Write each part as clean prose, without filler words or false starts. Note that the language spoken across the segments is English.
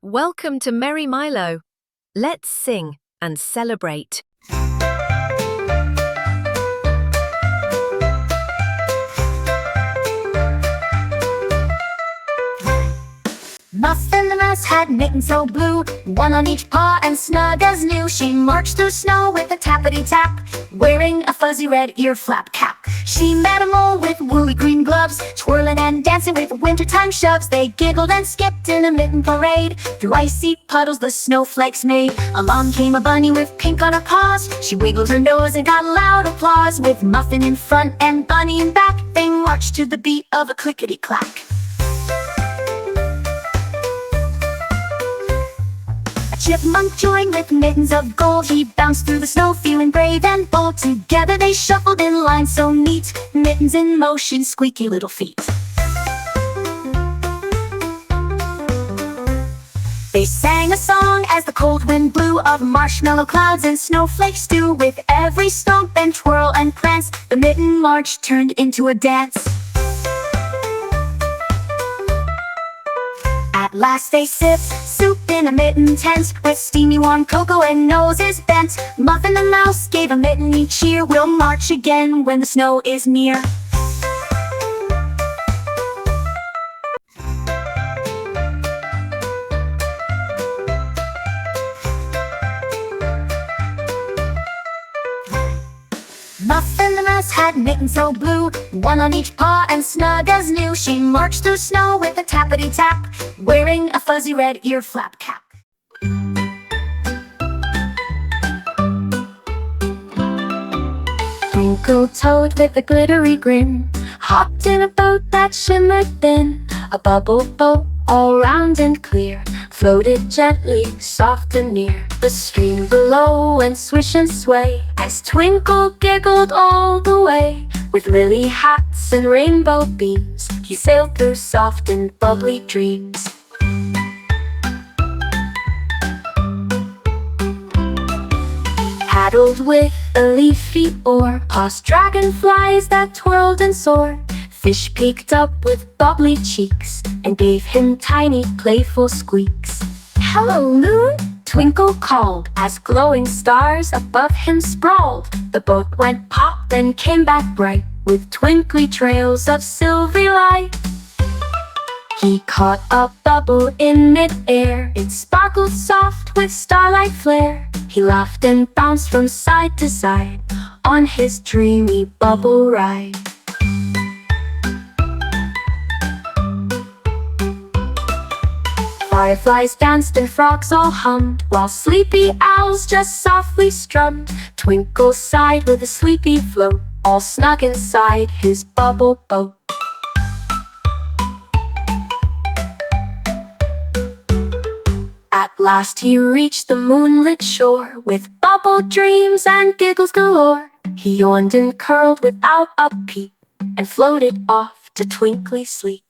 Welcome to MerryMilo. Let's sing and celebrate. Muffin Mouse had mittens so blue, one on each paw and snug as new. She marched through snow with a tappity-tap, wearing a fuzzy red ear flap cap. She met a mole with woolly green gloves, twirling and dancing with wintertime shoves. They giggled and skipped in a mitten parade, through icy puddles the snowflakes made. Along came a bunny with pink on her paws. She wiggled her nose and got loud applause. With Muffin in front and Bunny in back, they marched to the beat of a clickety-clack. Chipmunk joined with mittens of gold. He bounced through the snow feeling brave and bold. Together they shuffled in line so neat, mittens in motion, squeaky little feet. They sang a song as the cold wind blew, of marshmallow clouds and snowflake stew. With every stomp and twirl and prance, the Mitten March turned into a dance. At last they sipped soup in a mitten tent, with steamy warm cocoa and noses bent. Muffin the Mouse gave a mitten each cheer. We'll march again when the snow is near. Muffin the Mouse had mittens so blue, one on each paw and snug as new. She marched through snow with a tappity-tap, wearing a fuzzy red ear flap cap. Twinkle Toad with a glittery grin hopped in a boat that shimmered thin. A bubble boat, all round and clear, floated gently, soft and near. The stream below went swish and sway, as Twinkle giggled all the way. With lily hats and rainbow beams, he sailed through soft and bubbly dreams. Paddled with a leafy oar, past dragonflies that twirled and soared. Fish peeked up with bubbly cheeks, and gave him tiny playful squeaks. "Hello, Moon!" Twinkle called, as glowing stars above him sprawled. The boat went pop and came back bright, with twinkly trails of silvery light. He caught a bubble in mid-air, it sparkled soft with starlight flare. He laughed and bounced from side to side, on his dreamy bubble ride. Fireflies danced and frogs all hummed, while sleepy owls just softly strummed. Twinkle sighed with a sleepy float, all snug inside his bubble boat. At last he reached the moonlit shore, with bubble dreams and giggles galore. He yawned and curled without a peep, and floated off to twinkly sleep.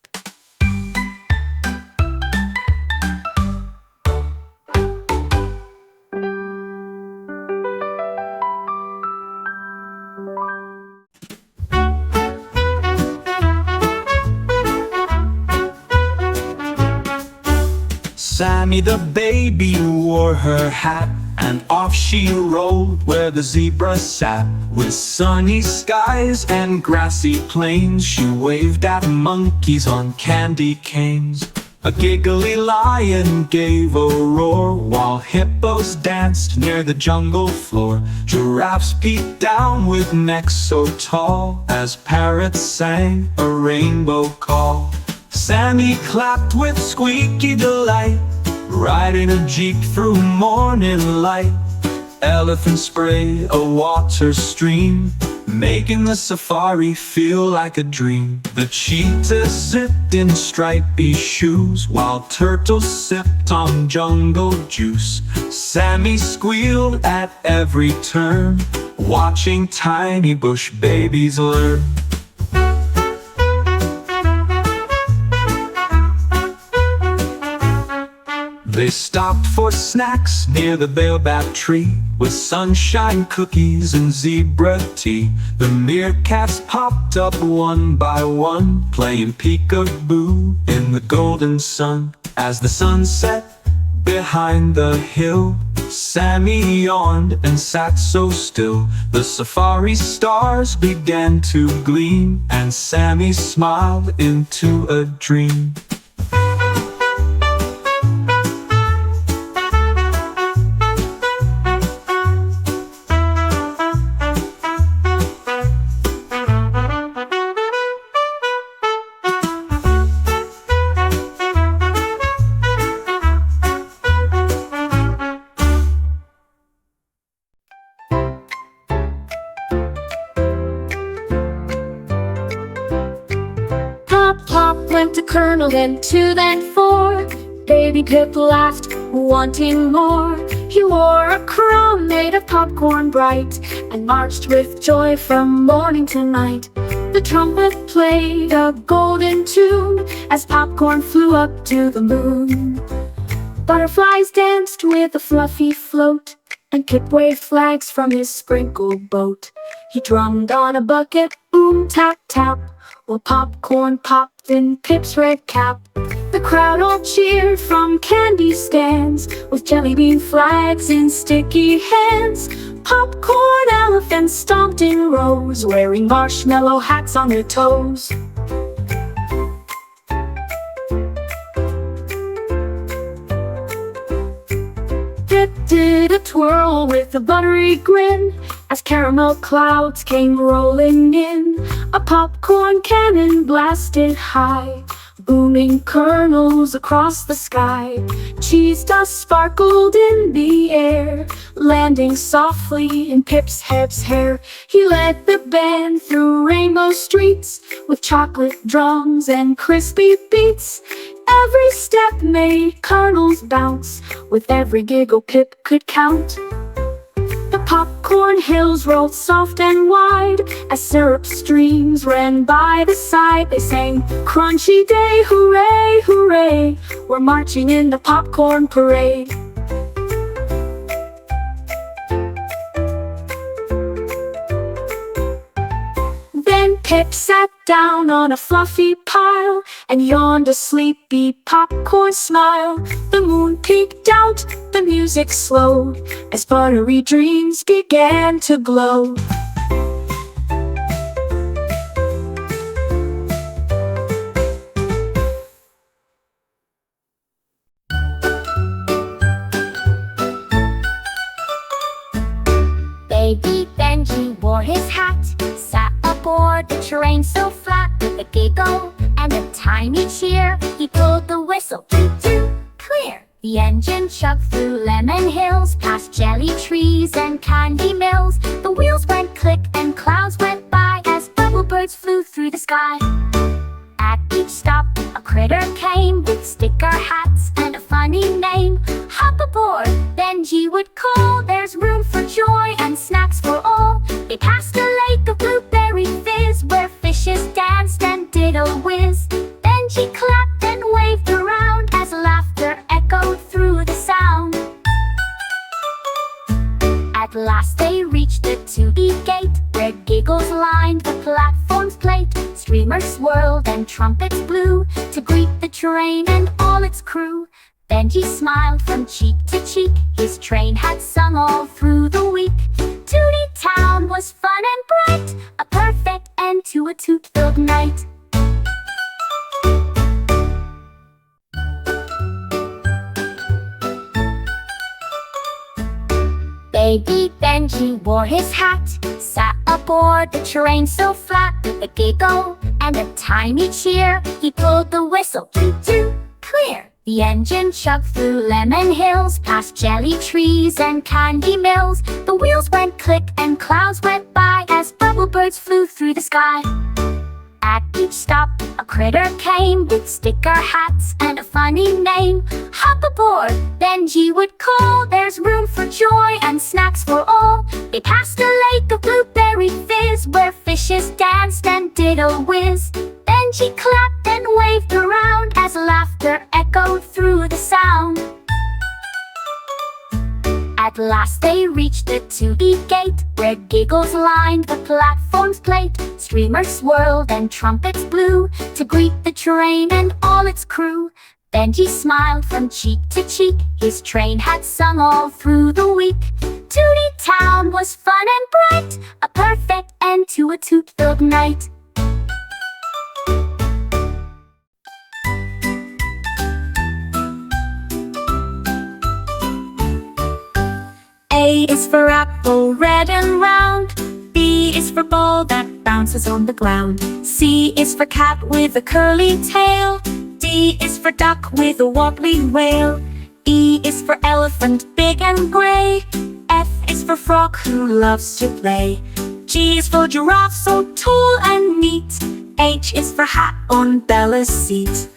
Sammy the baby wore her hat, and off she rolled where the zebra sat. With sunny skies and grassy plains, she waved at monkeys on candy canes. A giggly lion gave a roar, while hippos danced near the jungle floor. Giraffes peeked down with necks so tall, as parrots sang a rainbow call. Sammy clapped with squeaky delight, riding a jeep through morning light. Elephants spray a water stream, making the safari feel like a dream. The cheetahs zipped in stripy shoes, while turtles sipped on jungle juice. Sammy squealed at every turn, watching tiny bush babies learn. They stopped for snacks near the baobab tree, with sunshine cookies and zebra tea. The meerkats popped up one by one, playing peekaboo in the golden sun. As the sun set behind the hill. Sammy yawned and sat so still. The safari stars began to gleam, and Sammy smiled into a dream. Pop went to Colonel, then 2, then 4. Baby Pip laughed, wanting more. He wore a crown made of popcorn bright, and marched with joy from morning to night. The trumpet played a golden tune as popcorn flew up to the moon. Butterflies danced with a fluffy float, and Pip waved flags from his sprinkle boat. He drummed on a bucket, boom, tap, tap, while popcorn popped in Pip's red cap. The crowd all cheered from candy stands, with jelly bean flags in sticky hands. Popcorn elephants stomped in rows, wearing marshmallow hats on their toes. Pip did a twirl with a buttery grin as caramel clouds came rolling in. A popcorn cannon blasted high, booming kernels across the sky. Cheese dust sparkled in the air, landing softly in Pip's hair. He led the band through rainbow streets with chocolate drums and crispy beats. Every step made kernels bounce, with every giggle Pip could count. The popcorn hills rolled soft and wide as syrup streams ran by the side. They sang, "Crunchy day, hooray, hooray, we're marching in the popcorn parade." Then Pip sat down on a fluffy pile and yawned a sleepy popcorn smile. The moon peeked out, the music slowed as buttery dreams began to glow. Baby Benji wore his hat, sat aboard the train so flat. With a giggle and a tiny cheer, he pulled the whistle, toot-toot, clear. The engine chugged through lemon hills, past jelly trees and candy mills. The wheels went click and clouds went by as bubble birds flew through the sky. At each stop, a critter came with sticker hats and a funny name. "Hop aboard," Benji would call, "there's room for joy and snacks for all." They passed a lake of blueberry fizz where fishes danced and did a whiz. Benji clapped and waved around as laughter echoed through the sound. At last they reached the 2E gate, where giggles lined the platform's plate. Streamers swirled and trumpets blew to greet the train and all its crew. Benji smiled from cheek to cheek, his train had sung all through the week. Tootie Town was fun and bright, a perfect end to a toot-filled night. Baby Benji wore his hat, sat aboard the train so flat. With a giggle and a tiny cheer, he pulled the whistle, toot-toot, clear. The engine chugged through lemon hills, past jelly trees and candy mills. The wheels went click and clouds went by as bubble birds flew through the sky. At each stop, a critter came with sticker hats and a funny name. "Hop aboard," Benji would call, "there's room for joy and snacks for all." They passed a lake of blueberry fizz where fishes danced and did a whiz. Benji clapped and waved around as laughter echoed through the sound. At last they reached the 2E gate, where giggles lined the platform's plate. Streamers swirled and trumpets blew to greet the train and all its crew. Then he smiled from cheek to cheek. His train had sung all through the week. Tooty Town was fun and bright, a perfect end to a toot-filled night. A is for apple, red and round. B is for ball that bounces on the ground. C is for cat with a curly tail. D is for duck with a wobbly wail. E is for elephant, big and gray. F is for frog who loves to play. G is for giraffe, so tall and neat. H is for hat on Bella's seat.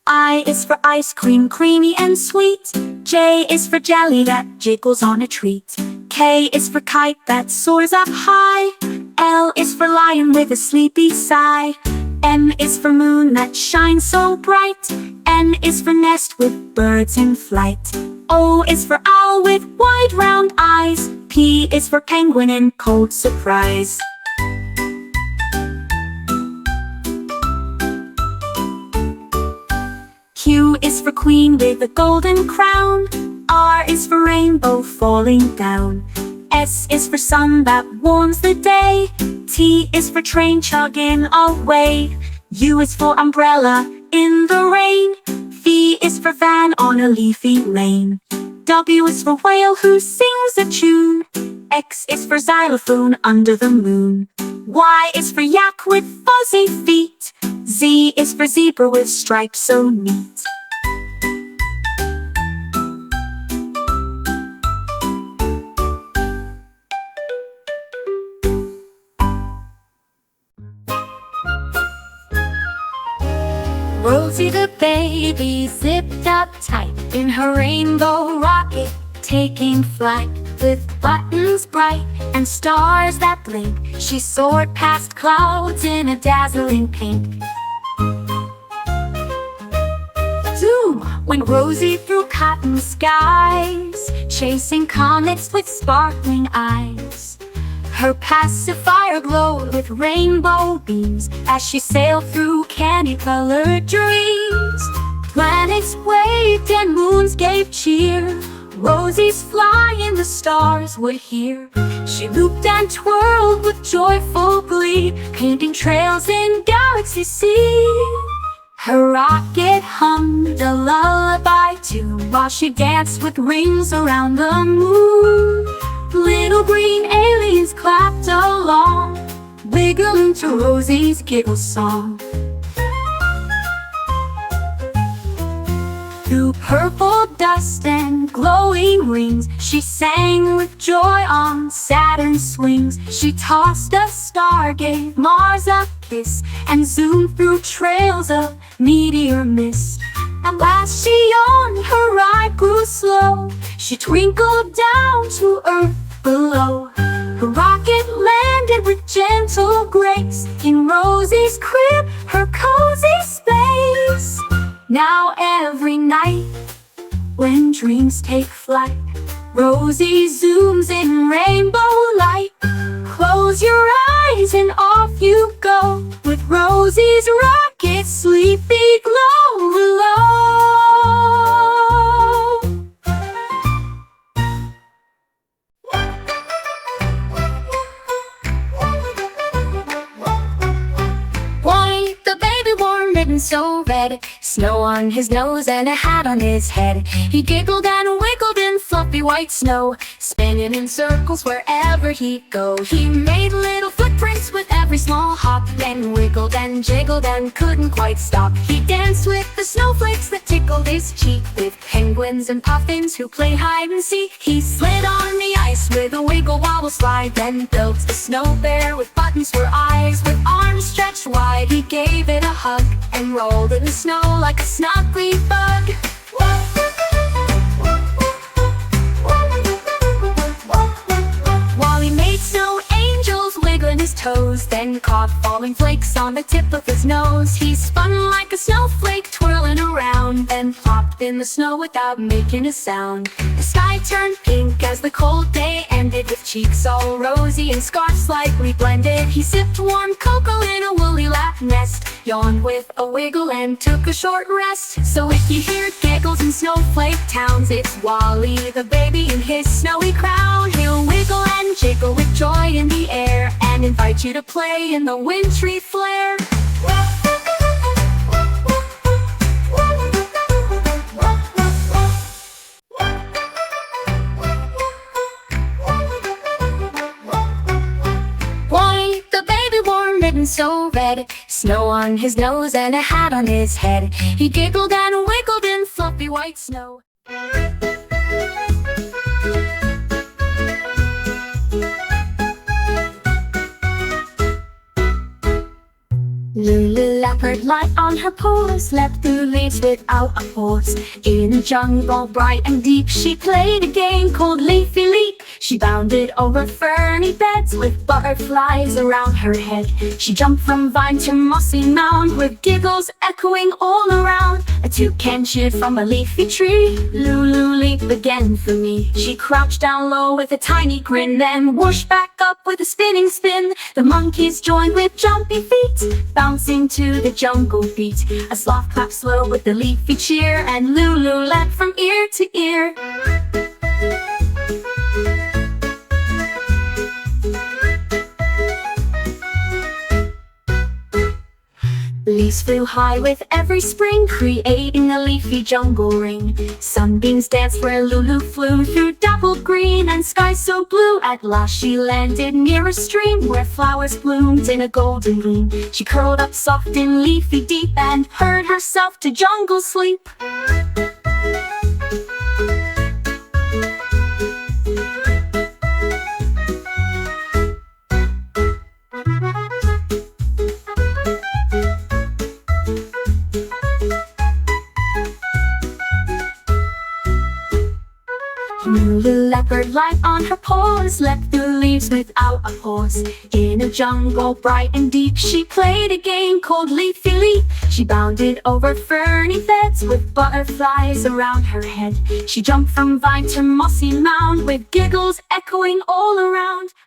I is for ice cream, creamy and sweet. J is for jelly that jiggles on a treat. K is for kite that soars up high. L is for lion with a sleepy sigh. M is for moon that shines so bright. N is for nest with birds in flight. O is for owl with wide round eyes. P is for penguin in cold surprise. Q is for queen with a golden crown. R is for rainbow falling down. S is for sun that warms the day. T is for train chugging away. U is for umbrella in the rain. V is for van on a leafy lane. W is for whale who sings a tune. X is for xylophone under the moon. Y is for yak with fuzzy feet. Z is for zebra with stripes so neat. Rosie the baby zipped up tight in her rainbow rocket, taking flight with buttons bright and stars that blink. She soared past clouds in a dazzling pink. Zoom went Rosie through cotton skies, chasing comets with sparkling eyes. Her pacifier glowed with rainbow beams as she sailed through candy-colored dreams. Planets waved and moons gave cheer. Rosie's flying, the stars would hear. She looped and twirled with joyful glee, painting trails in galaxy sea. Her rocket hummed a lullaby tune while she danced with rings around the moon. Little green aliens clapped along, wiggling to Rosie's giggle song. Through purple dust and glowing rings, she sang with joy on Saturn's swings. She tossed a star, gave Mars a kiss, and zoomed through trails of meteor mist. At last she yawned, her ride grew slow. She twinkled down to earth below. Her rocket landed with gentle grace in Rosie's crib, her cozy space. Now every night, when dreams take flight, Rosie zooms in rainbow light. Close your eyes and off you go, with Rosie's rocket sleepy glow below. Mittens so red, snow on his nose and a hat on his head. He giggled and wiggled in fluffy white snow, spinning in circles wherever he'd go. He made little footprints with every small hop, then wiggled and jiggled and couldn't quite stop. He danced with the snowflakes that tickled his cheek, with penguins and puffins who play hide and seek. He slid on the ice with a wiggle wobble slide, then built a snow bear with buttons for eyes. With arms stretched wide, he gave it a hug and rolled in the snow like a snuggly bug. While he made snow angels wiggling his toes, then caught falling flakes on the tip of his nose. He spun like a snowflake twirling around, then popped in the snow without making a sound. The sky turned pink as the cold day ended, with cheeks all rosy and scarves slightly blended. He sipped warm cocoa in a woolly lap nest, yawned with a wiggle and took a short rest. So if you hear giggles in snowflake towns, it's Wally the baby in his snowy crown. He'll wiggle and jiggle with joy in the air and invite you to play in the wintry flare. Wally the baby wore mittens so red, snow on his nose and a hat on his head. He giggled and wiggled in fluffy white snow. Lulu leopard light on her paws, leapt through leaves without a pause. In a jungle bright and deep, she played a game called Leafy Leap. She bounded over ferny beds with butterflies around her head. She jumped from vine to mossy mound with giggles echoing all around. A toucan cheered from a leafy tree, Lulu leap again for me. She crouched down low with a tiny grin, then whooshed back up with a spinning spin. The monkeys joined with jumpy feet, bouncing to the jungle beat. A sloth clapped slow with the leafy cheer, and Lulu leapt from ear to ear. Leaves flew high with every spring, creating a leafy jungle ring. Sunbeams danced where Lulu flew through dappled green and skies so blue. At last she landed near a stream where flowers bloomed in a golden gleam. She curled up soft in leafy deep and purred herself to jungle sleep. Lulu leopard light on her paws, leapt through leaves without a pause. In a jungle bright and deep, she played a game called Leafy Leap. She bounded over ferny beds with butterflies around her head. She jumped from vine to mossy mound with giggles echoing all around.